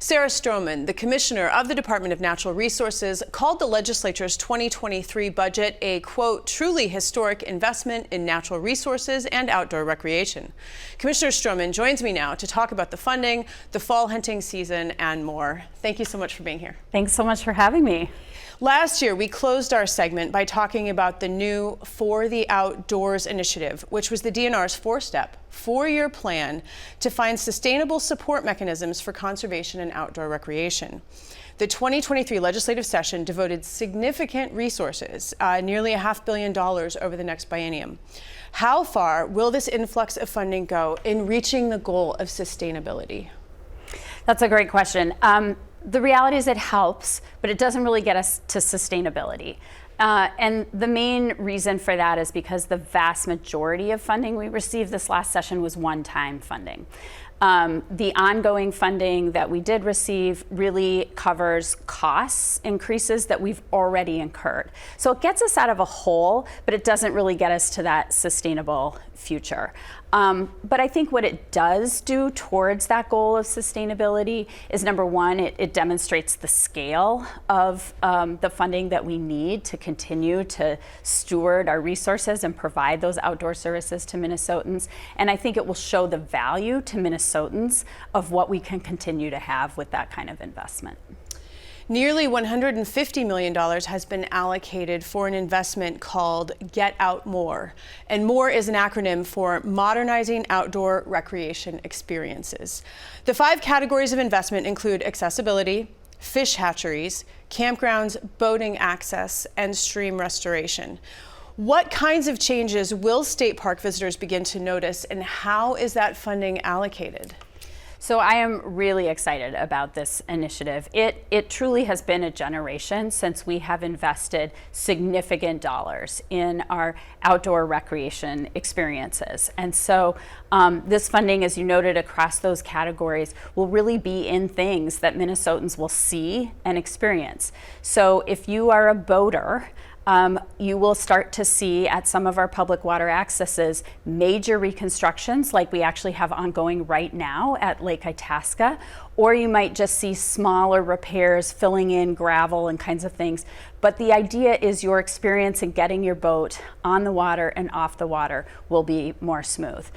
Sarah Strommen, the Commissioner of the Department of Natural Resources, called the legislature's 2023 budget a, quote, truly historic investment in natural resources and outdoor recreation. Commissioner Strommen joins me now to talk about the funding, the fall hunting season, and more. Thank you so much for being here. Thanks so much for having me. Last year, we closed our segment by talking about the new For the Outdoors initiative, which was the DNR's four-step, four-year plan to find sustainable support mechanisms for conservation and outdoor recreation. The 2023 legislative session devoted significant resources, nearly $500 million over the next biennium. How far will this influx of funding go in reaching the goal of sustainability? That's a great question. The reality is it helps, but it doesn't really get us to sustainability. And the main reason for that is because the vast majority of funding we received this last session was one-time funding. The ongoing funding that we did receive really covers costs increases that we've already incurred. So it gets us out of a hole, but it doesn't really get us to that sustainable future. But I think what it does do towards that goal of sustainability is, number one, it demonstrates the scale of the funding that we need to continue to steward our resources and provide those outdoor services to Minnesotans. And I think it will show the value to Minnesotans of what we can continue to have with that kind of investment. Nearly $150 million has been allocated for an investment called Get Out More. And MORE is an acronym for Modernizing Outdoor Recreation Experiences. The 5 categories of investment include accessibility, fish hatcheries, campgrounds, boating access, and stream restoration. What kinds of changes will state park visitors begin to notice, and how is that funding allocated? So I am really excited about this initiative. It truly has been a generation since we have invested significant dollars in our outdoor recreation experiences. And so this funding, as you noted, across those categories will really be in things that Minnesotans will see and experience. So if you are a boater, you will start to see at some of our public water accesses major reconstructions like we actually have ongoing right now at Lake Itasca, or you might just see smaller repairs filling in gravel and kinds of things. But the idea is your experience in getting your boat on the water and off the water will be more smooth.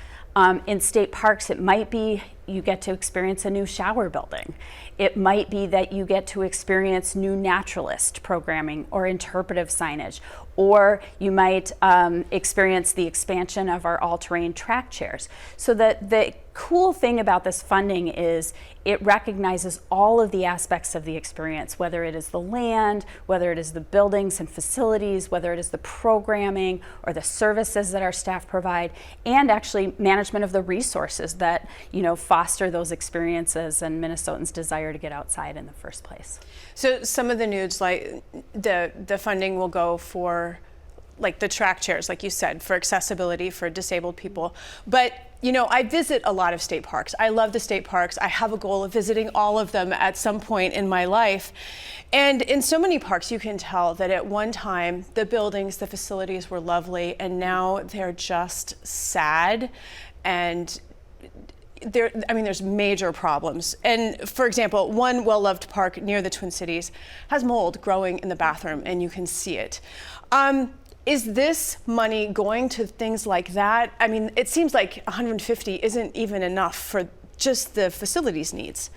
In state parks, it might be you get to experience a new shower building. It might be that you get to experience new naturalist programming or interpretive signage, or you might experience the expansion of our all-terrain track chairs. So the cool thing about this funding is it recognizes all of the aspects of the experience, whether it is the land, whether it is the buildings and facilities, whether it is the programming or the services that our staff provide, and actually management of the resources that, foster those experiences and Minnesotans' desire to get outside in the first place. So some of the nudes, like the funding will go for like the track chairs, like you said, for accessibility for disabled people. But I visit a lot of state parks. I love the state parks. I have a goal of visiting all of them at some point in my life. And in so many parks, you can tell that at one time, the buildings, the facilities were lovely, and now they're just sad. And there's major problems. And for example, one well-loved park near the Twin Cities has mold growing in the bathroom, and you can see it. Is this money going to things like that? It seems like 150 isn't even enough for just the facilities needs.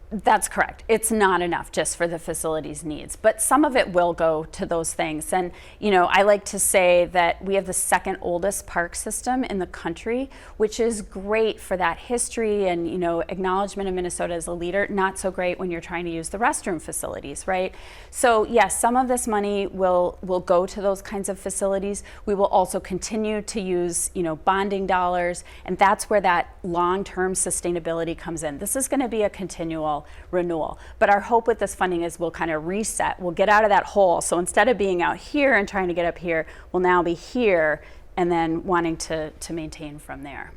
That's correct. It's not enough just for the facilities needs, but some of it will go to those things. And, I like to say that we have the second oldest park system in the country, which is great for that history and, acknowledgement of Minnesota as a leader. Not so great when you're trying to use the restroom facilities, right? So yes, some of this money will go to those kinds of facilities. We will also continue to use, bonding dollars, and that's where that long-term sustainability comes in. This is going to be a continual renewal. But our hope with this funding is we'll kind of reset. We'll get out of that hole. So instead of being out here and trying to get up here, we'll now be here and then wanting to maintain from there.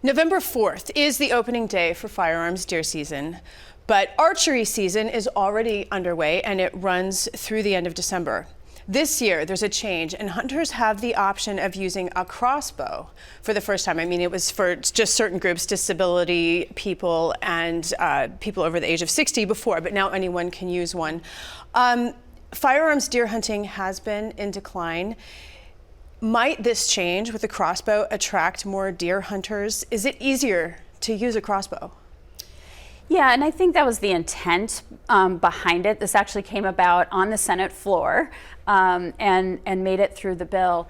November 4th is the opening day for firearms deer season, but archery season is already underway and it runs through the end of December. This year, there's a change, and hunters have the option of using a crossbow for the first time. I mean, it was for just certain groups, disability people and people over the age of 60 before, but now anyone can use one. Firearms deer hunting has been in decline. Might this change with the crossbow attract more deer hunters? Is it easier to use a crossbow? Yeah, and I think that was the intent behind it. This actually came about on the Senate floor and made it through the bill.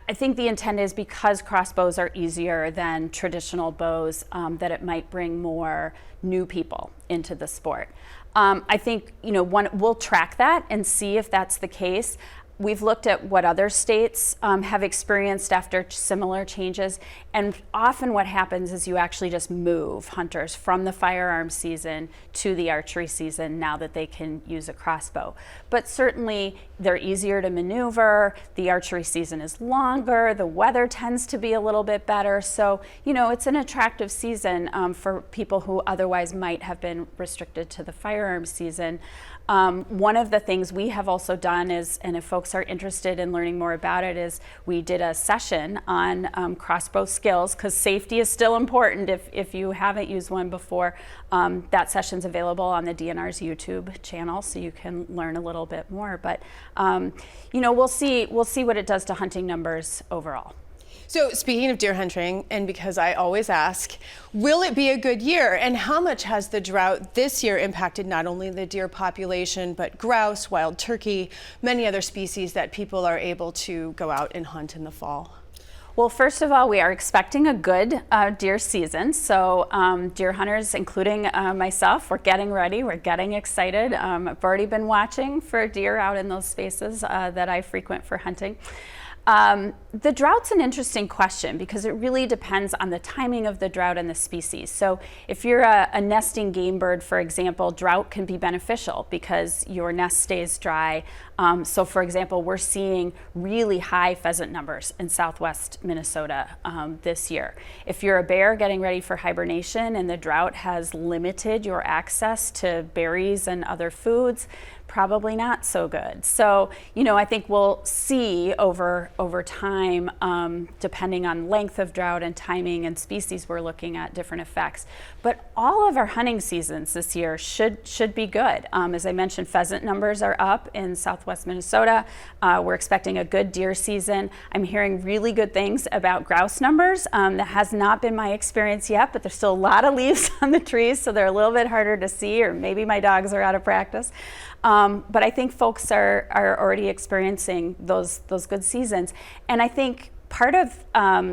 I think the intent is because crossbows are easier than traditional bows, that it might bring more new people into the sport. I think, we'll track that and see if that's the case. We've looked at what other states have experienced after similar changes, and often what happens is you actually just move hunters from the firearm season to the archery season now that they can use a crossbow. But certainly they're easier to maneuver, the archery season is longer, the weather tends to be a little bit better, so it's an attractive season for people who otherwise might have been restricted to the firearm season. One of the things we have also done is, and if folks are interested in learning more about it, is we did a session on crossbow skills, because safety is still important if you haven't used one before. That session's available on the DNR's YouTube channel, so you can learn a little bit more. But we'll see what it does to hunting numbers overall. So speaking of deer hunting, and because I always ask, will it be a good year? And how much has the drought this year impacted not only the deer population, but grouse, wild turkey, many other species that people are able to go out and hunt in the fall? Well, first of all, we are expecting a good deer season. So deer hunters, including myself, we're getting ready, we're getting excited. I've already been watching for deer out in those spaces that I frequent for hunting. The drought's an interesting question because it really depends on the timing of the drought and the species. So if you're a nesting game bird, for example, drought can be beneficial because your nest stays dry. So for example, we're seeing really high pheasant numbers in southwest Minnesota this year. If you're a bear getting ready for hibernation and the drought has limited your access to berries and other foods, probably not so good. So, I think we'll see over time, depending on length of drought and timing and species, we're looking at different effects. But all of our hunting seasons this year should be good. As I mentioned, pheasant numbers are up in southwest Minnesota. We're expecting a good deer season. I'm hearing really good things about grouse numbers. That has not been my experience yet, but there's still a lot of leaves on the trees, so they're a little bit harder to see, or maybe my dogs are out of practice. But I think folks are already experiencing those good seasons. And I think part of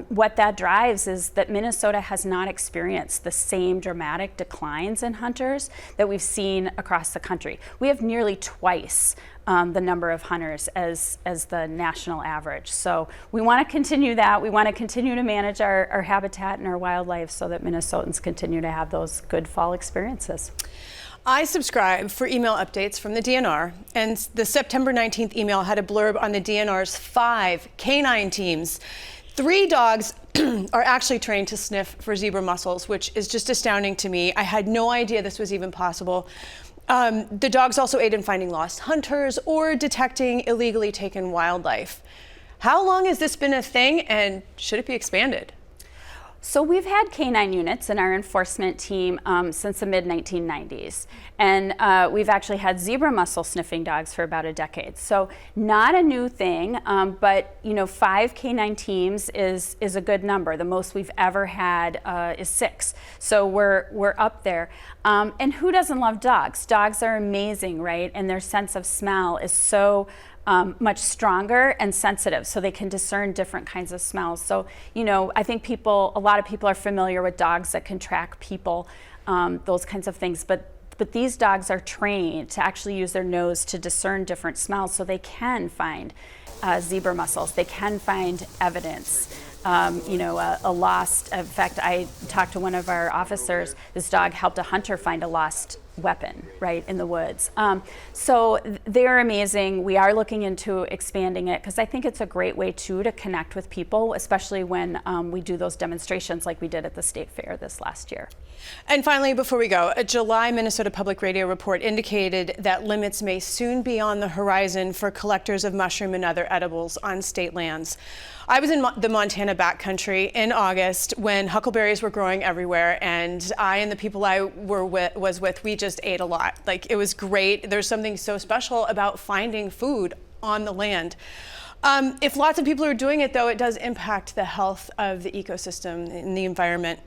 what that drives is that Minnesota has not experienced the same dramatic declines in hunters that we've seen across the country. We have nearly twice the number of hunters as the national average. So we want to continue that. We want to continue to manage our habitat and our wildlife so that Minnesotans continue to have those good fall experiences. I subscribe for email updates from the DNR, and the September 19th email had a blurb on the DNR's 5 canine teams. 3 dogs are actually trained to sniff for zebra mussels, which is just astounding to me. I had no idea this was even possible. The dogs also aid in finding lost hunters or detecting illegally taken wildlife. How long has this been a thing, and should it be expanded? So we've had canine units in our enforcement team since the mid-1990s, and we've actually had zebra mussel sniffing dogs for about a decade. So not a new thing, but 5 canine teams is a good number. The most we've ever had is 6. So we're up there. And who doesn't love dogs? Dogs are amazing, right? And their sense of smell is so much stronger and sensitive, so they can discern different kinds of smells. So, I think a lot of people are familiar with dogs that can track people, those kinds of things. But these dogs are trained to actually use their nose to discern different smells, so they can find zebra mussels. They can find evidence. A lost, in fact, I talked to one of our officers. This dog helped a hunter find a lost weapon, right, in the woods. So they're amazing. We are looking into expanding it because I think it's a great way too to connect with people, especially when we do those demonstrations like we did at the State Fair this last year. And finally, before we go, a July Minnesota Public Radio report indicated that limits may soon be on the horizon for collectors of mushroom and other edibles on state lands. I was in the Montana backcountry in August when huckleberries were growing everywhere, and I and the people I was with, we just ate a lot. Like, it was great. There's something so special about finding food on the land. If lots of people are doing it, though, it does impact the health of the ecosystem and the environment.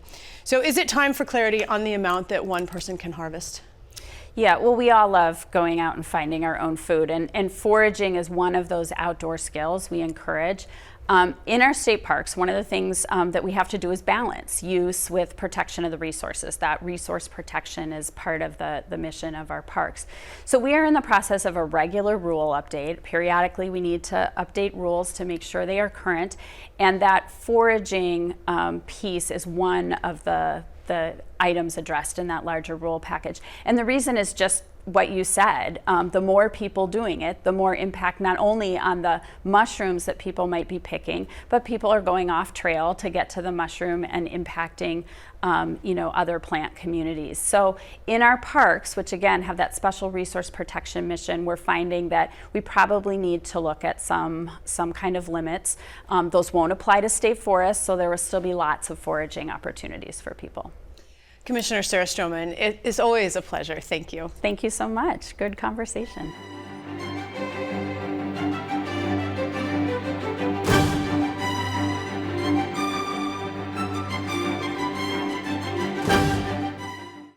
So is it time for clarity on the amount that one person can harvest? Yeah, well, we all love going out and finding our own food, and foraging is one of those outdoor skills we encourage. In our state parks, one of the things that we have to do is balance use with protection of the resources. That resource protection is part of the mission of our parks. So we are in the process of a regular rule update. Periodically, we need to update rules to make sure they are current, and that foraging piece is one of the items addressed in that larger rule package. And the reason is just what you said. The more people doing it, the more impact not only on the mushrooms that people might be picking, but people are going off trail to get to the mushroom and impacting other plant communities. So in our parks, which again have that special resource protection mission, we're finding that we probably need to look at some kind of limits. Those won't apply to state forests, so there will still be lots of foraging opportunities for people. Commissioner Sarah Strommen, it is always a pleasure. Thank you. Thank you so much. Good conversation.